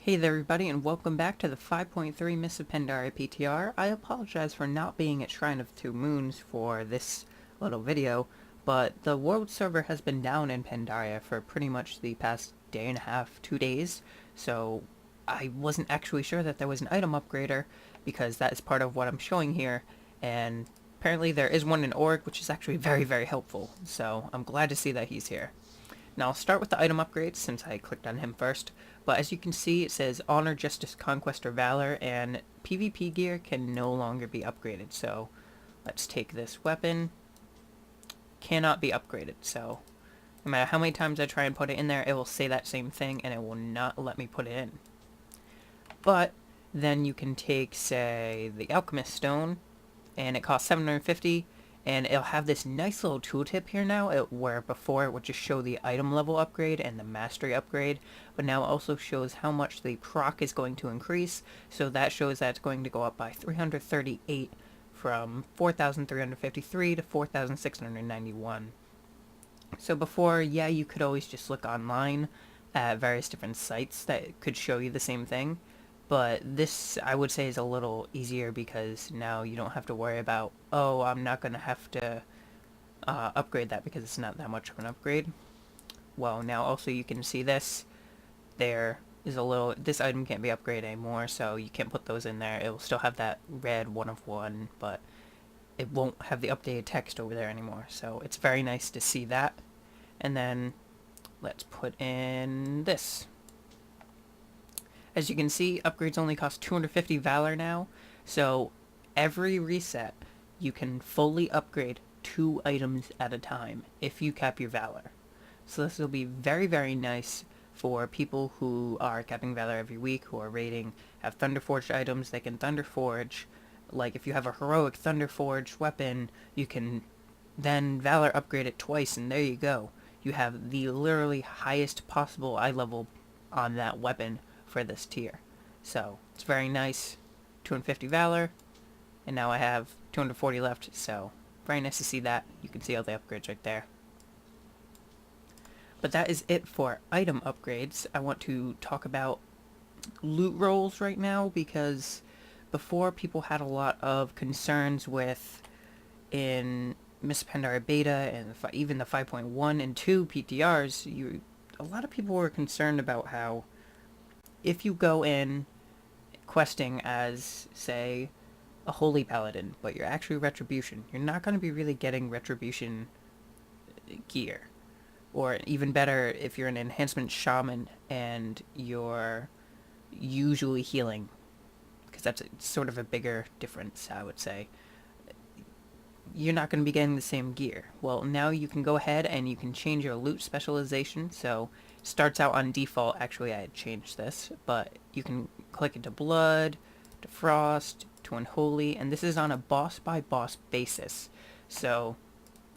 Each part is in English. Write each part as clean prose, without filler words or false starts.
Hey there everybody, and welcome back to the 5.3 Miss Pandaria PTR. I apologize for not being at Shrine of Two Moons for this little video, but the world server has been down in Pandaria for pretty much the past day and a half, 2 days, so I wasn't actually sure that there was an item upgrader, because that is part of what I'm showing here, and apparently there is one in Org, which is actually very helpful, so I'm glad to see that he's here. Now I'll start with the item upgrades since I clicked on him first, but as you can see it says Honor, Justice, Conquest, or Valor, and PvP gear can no longer be upgraded, so let's take this weapon. Cannot be upgraded, so no matter how many times I try and put it in there, it will say that same thing and it will not let me put it in. But then you can take, say, the Alchemist Stone, and it costs 750, and it'll have this nice little tooltip here now, where before it would just show the item level upgrade and the mastery upgrade, but now it also shows how much the proc is going to increase, so that shows that it's going to go up by 338 from 4,353 to 4,691. So before, yeah, you could always just look online at various different sites that could show you the same thing, but this, I would say, is a little easier because now you don't have to worry about, oh, I'm not going to have to upgrade that because it's not that much of an upgrade. Well, now also you can see this. There is a little, this item can't be upgraded anymore, so you can't put those in there. It will still have that red 1 of 1, but it won't have the updated text over there anymore. So it's very nice to see that. And then let's put in this. As you can see, upgrades only cost 250 Valor now, so every reset you can fully upgrade 2 items at a time if you cap your Valor. So this will be very nice for people who are capping Valor every week, who are raiding, have Thunderforged items. They can Thunderforge, like if you have a heroic Thunderforged weapon, you can then Valor upgrade it twice, and there you go. You have the literally highest possible eye level on that weapon for this tier. So it's very nice. 250 Valor, and now I have 240 left, so very nice to see that. You can see all the upgrades right there. But that is it for item upgrades. I want to talk about loot rolls right now, because before people had a lot of concerns with, in Miss Pandaria Beta and even the 5.1 and 2 PTRs, a lot of people were concerned about how if you go in questing as, say, a Holy Paladin, but you're actually Retribution, you're not going to be really getting Retribution gear. Or even better, if you're an Enhancement Shaman and you're usually healing, because that's sort of a bigger difference, I would say. You're not going to be getting the same gear. Well, now you can go ahead and you can change your loot specialization, so starts out on default. Actually, I had changed this, but you can click into Blood, to Frost, to Unholy, and this is on a boss-by-boss basis. So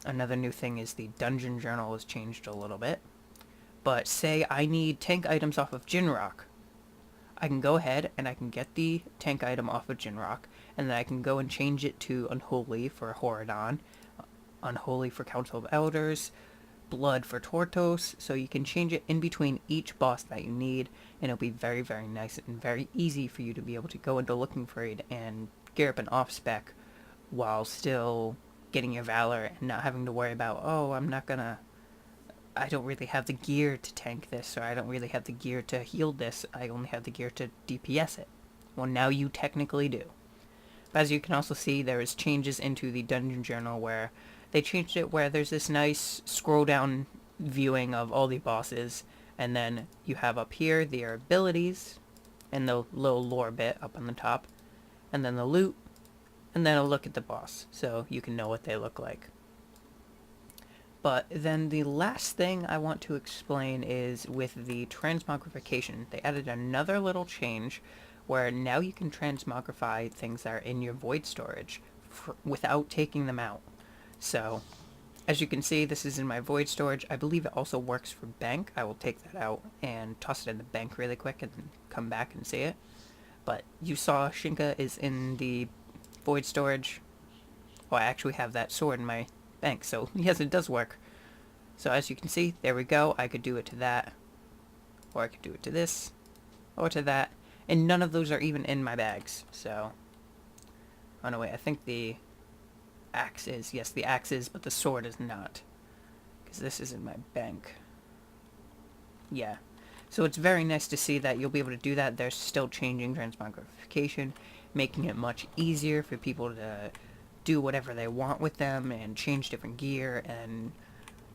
another new thing is the Dungeon Journal has changed a little bit. But say I need tank items off of Jinrock. I can go ahead and I can get the tank item off of Jinrock, and then I can go and change it to Unholy for Horde, Unholy for Council of Elders, Blood for Tortos, so you can change it in between each boss that you need, and it'll be very nice and very easy for you to be able to go into Looking for it and gear up an off-spec while still getting your Valor and not having to worry about, oh, I don't really have the gear to tank this, or I don't really have the gear to heal this, I only have the gear to DPS it. Well, now you technically do. But as you can also see, there is changes into the Dungeon Journal where they changed it where there's this nice scroll down viewing of all the bosses, and then you have up here their abilities, and the little lore bit up on the top, and then the loot, and then a look at the boss, so you can know what they look like. But then the last thing I want to explain is with the transmogrification. They added another little change where now you can transmogrify things that are in your void storage without taking them out. So, as you can see, this is in my void storage. I believe it also works for bank. I will take that out and toss it in the bank really quick and then come back and see it. But you saw Shinka is in the void storage. Well, I actually have that sword in my bank, so yes, it does work. So as you can see, there we go. I could do it to that, or I could do it to this, or to that, and none of those are even in my bags, so... Oh no, wait, I think the axe is. Yes, the axe is, but the sword is not. Because this is in my bank. Yeah. So it's very nice to see that you'll be able to do that. They're still changing transmogrification, making it much easier for people to do whatever they want with them and change different gear, and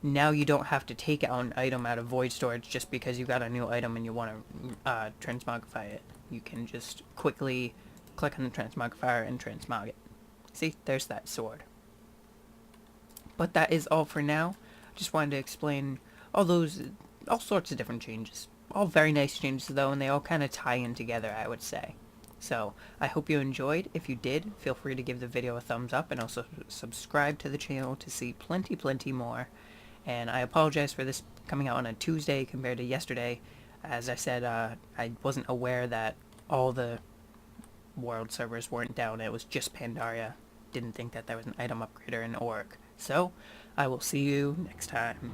now you don't have to take out an item out of void storage just because you got a new item and you want to transmogrify it. You can just quickly click on the transmogrifier and transmog it. See, there's that sword. But that is all for now. Just wanted to explain all sorts of different changes. All very nice changes though, and they all kind of tie in together, I would say. So, I hope you enjoyed. If you did, feel free to give the video a thumbs up and also subscribe to the channel to see plenty more. And I apologize for this coming out on a Tuesday compared to yesterday. As I said, I wasn't aware that all the world servers weren't down. It was just Pandaria. Didn't think that there was an item upgrader in Orc. So, I will see you next time.